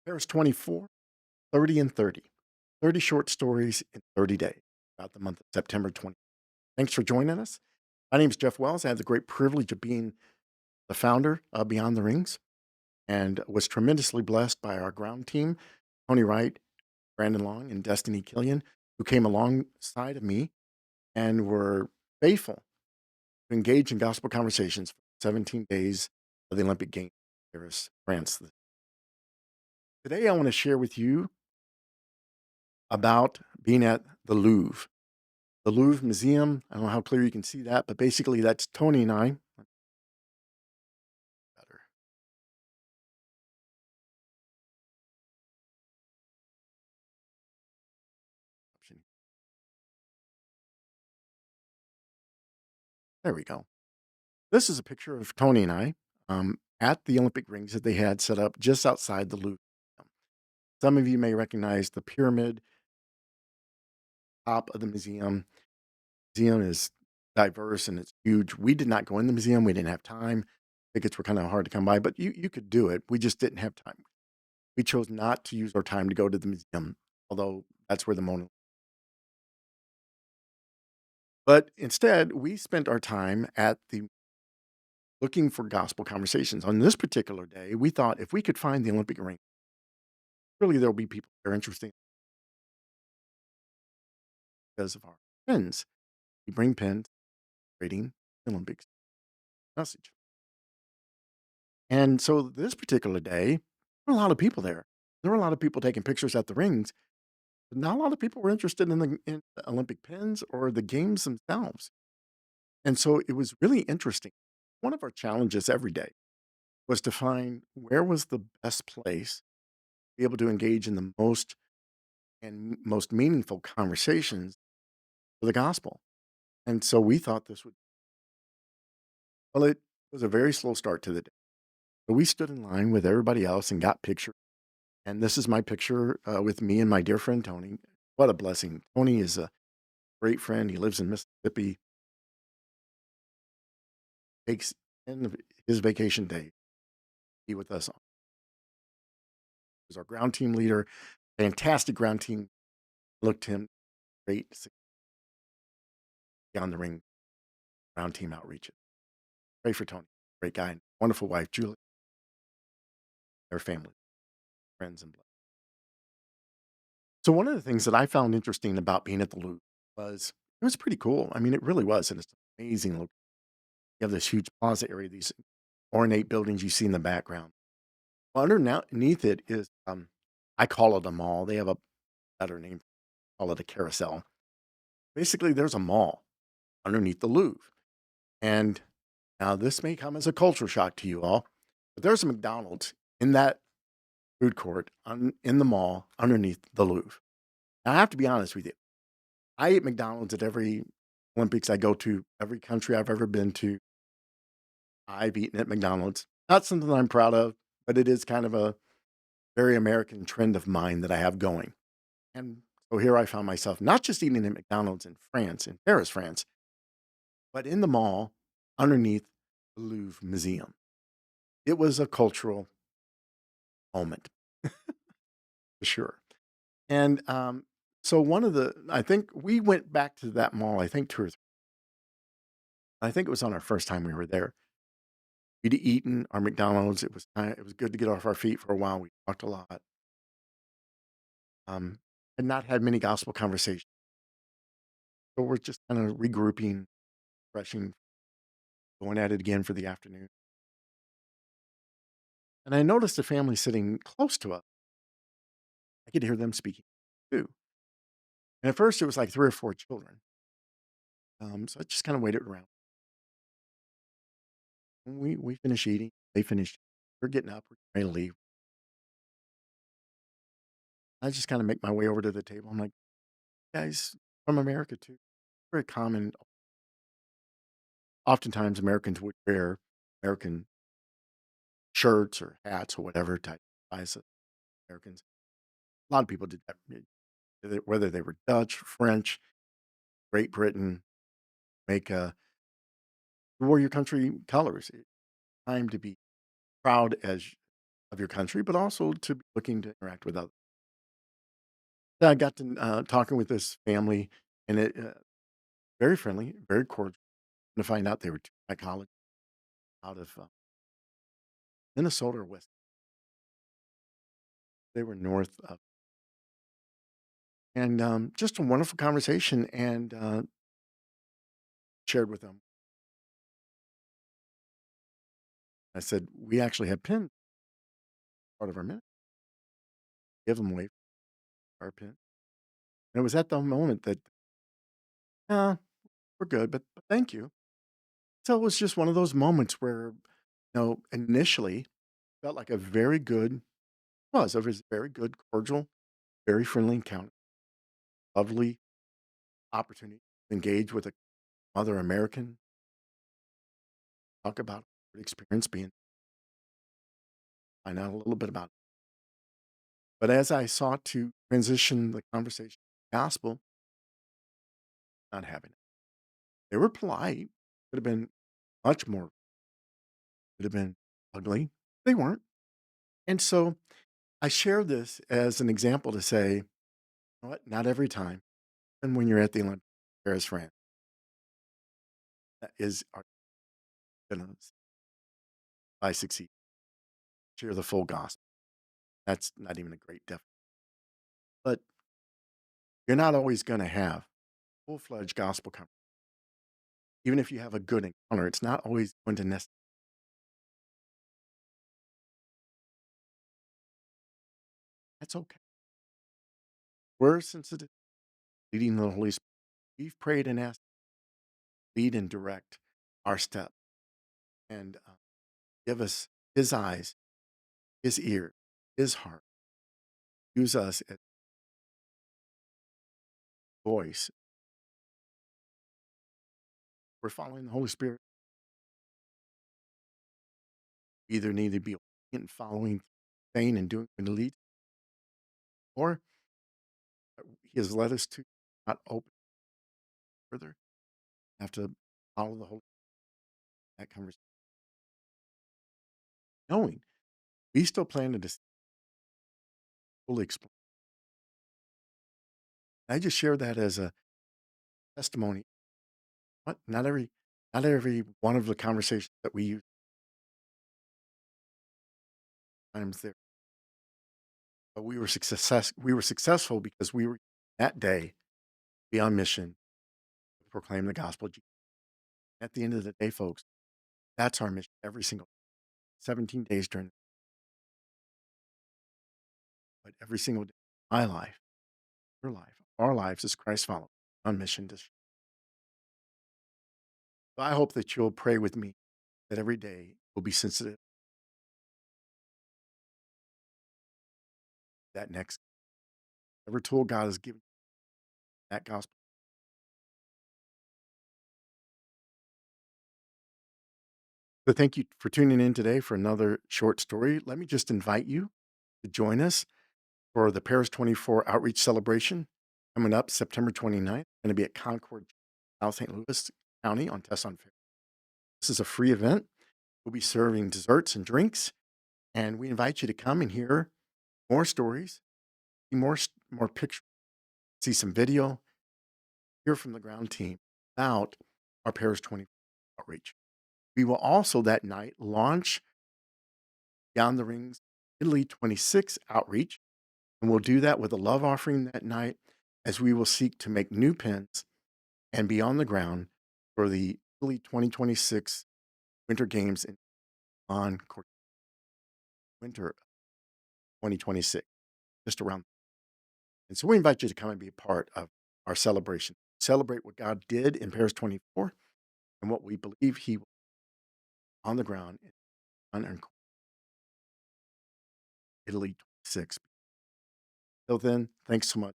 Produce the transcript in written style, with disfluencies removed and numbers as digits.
Paris 24, 30 and 30. 30 short stories in 30 days about the month of September 20. Thanks for joining us. My name is Jeff Wells. I have the great privilege of being the founder of Beyond the Rings and was tremendously blessed by our ground team, Tony Wright, Brandon Long, and Destiny Killian, who came alongside of me and were faithful to engage in gospel conversations for 17 days of the Olympic Games in Paris, France. Today, I want to share with you about being at the Louvre. The Louvre Museum, I don't know how clear you can see that, but basically that's Tony and I. Better. Option. There we go. This is a picture of Tony and I at the Olympic rings that they had set up just outside the Louvre. Some of you may recognize the pyramid top of the museum. Museum is diverse and it's huge. We did not go in the museum. We didn't have time. Tickets were kind of hard to come by, but you could do it. We just didn't have time. We chose not to use our time to go to the museum, although that's where the Mona. But instead, we spent our time at the looking for gospel conversations. On this particular day, we thought if we could find the Olympic ring, surely there'll be people that are interesting because of our pens. We bring pens, reading the Olympics message. And so this particular day, there were a lot of people there. There were a lot of people taking pictures at the rings, but not a lot of people were interested in the Olympic pens or the games themselves. And so it was really interesting. One of our challenges every day was to find where was the best place to be able to engage in the most meaningful conversations for the gospel. And so we thought this would, well, it was a very slow start to the day. So we stood in line with everybody else and got pictures. And this is my picture with me and my dear friend Tony. What a blessing. Tony is a great friend. He lives in Mississippi, takes end of his vacation day to be with us. He's our ground team leader, fantastic ground team. Looked him great beyond the ring ground team outreach. Pray for Tony. Great guy. Wonderful wife, Julie, their family, friends, and blood. So one of the things that I found interesting about being at the Louvre was it was pretty cool. I mean, it really was, and it's amazing. Look, you have this huge plaza area, these ornate buildings you see in the background. Well, underneath it is, I call it a mall. They have a better name. Call it a carousel. Basically, there's a mall underneath the Louvre, and now this may come as a culture shock to you all, but there's a McDonald's in that food court in the mall underneath the Louvre. Now, I have to be honest with you. I eat McDonald's at every Olympics I go to, every country I've ever been to. I've eaten at McDonald's. Not something I'm proud of, but it is kind of a very American trend of mine that I have going. And so here I found myself not just eating at McDonald's in France, in Paris, France, but in the mall underneath the Louvre Museum. It was a cultural moment for sure. And so I think we went back to that mall, I think two or three. I think it was on our first time we were there. We'd eaten our McDonald's. It was good to get off our feet for a while. We talked a lot. Had not had many gospel conversations. So we're just kind of regrouping, refreshing, going at it again for the afternoon. And I noticed a family sitting close to us. I could hear them speaking too. And at first it was like three or four children. So I just kind of waited around. When we finished eating. They finished. We're getting up. We're ready to leave. I just kind of make my way over to the table. I'm like, guys from America too. Very common. Oftentimes Americans would wear American shirts or hats or whatever type of Americans. A lot of people did that, whether they were Dutch, French, Great Britain, Jamaica, wore your country colors. It's time to be proud as of your country, but also to be looking to interact with others. So I got to talking with this family, and it very friendly, very cordial. To find out they were two psychologists out of Minnesota or West. They were north of, and just a wonderful conversation. And shared with them. I said we actually have pins part of our minute. Give them away for our pin. And it was at the moment that we're good, but thank you. So it was just one of those moments where, initially felt like a very good was it was a very good, cordial, very friendly encounter, lovely opportunity to engage with a other American, talk about her experience being find out a little bit about it. But as I sought to transition the conversation to the gospel, not having it. They were polite. Could have been much more, could have been ugly. They weren't. And so I share this as an example to say, you know what, not every time. And when you're at the Olympics, Paris, France, that is are gonna I succeed. Share the full gospel. That's not even a great definition. But you're not always gonna have full-fledged gospel conversation. Even if you have a good encounter, it's not always going to necessarily that's okay. We're sensitive, leading the Holy Spirit. We've prayed and asked, lead and direct our step and give us his eyes, his ear, his heart. Use us as voice. We're following the Holy Spirit. We either need to be obedient and following, saying and doing what he leads, or he has led us to not open further. Have to follow the Holy that conversation, knowing we still plan to fully explain. I just share that as a testimony. What not every one of the conversations that we use times there, but we were successful because we were that day be on mission to proclaim the gospel of Jesus. At the end of the day, folks, that's our mission every single 17 days during, but every single day, my life, your life, our lives as Christ followers on mission to. So I hope that you'll pray with me that every day we'll be sensitive to that next, every tool God has given that gospel. So thank you for tuning in today for another short story. Let me just invite you to join us for the Paris 24 Outreach Celebration coming up September 29th. Going to be at Concord, South St. Louis County on Tesson Fair. This is a free event. We'll be serving desserts and drinks, and we invite you to come and hear more stories, see more pictures, see some video, hear from the ground team about our Paris 24 outreach. We will also that night launch Beyond the Rings Italy 26 outreach, and we'll do that with a love offering that night as we will seek to make new pins and be on the ground for the Italy 2026 Winter Games on winter 2026, just around. And so we invite you to come and be a part of our celebration. Celebrate what God did in Paris 24 and what we believe He will on the ground in Italy 26. Till then, thanks so much.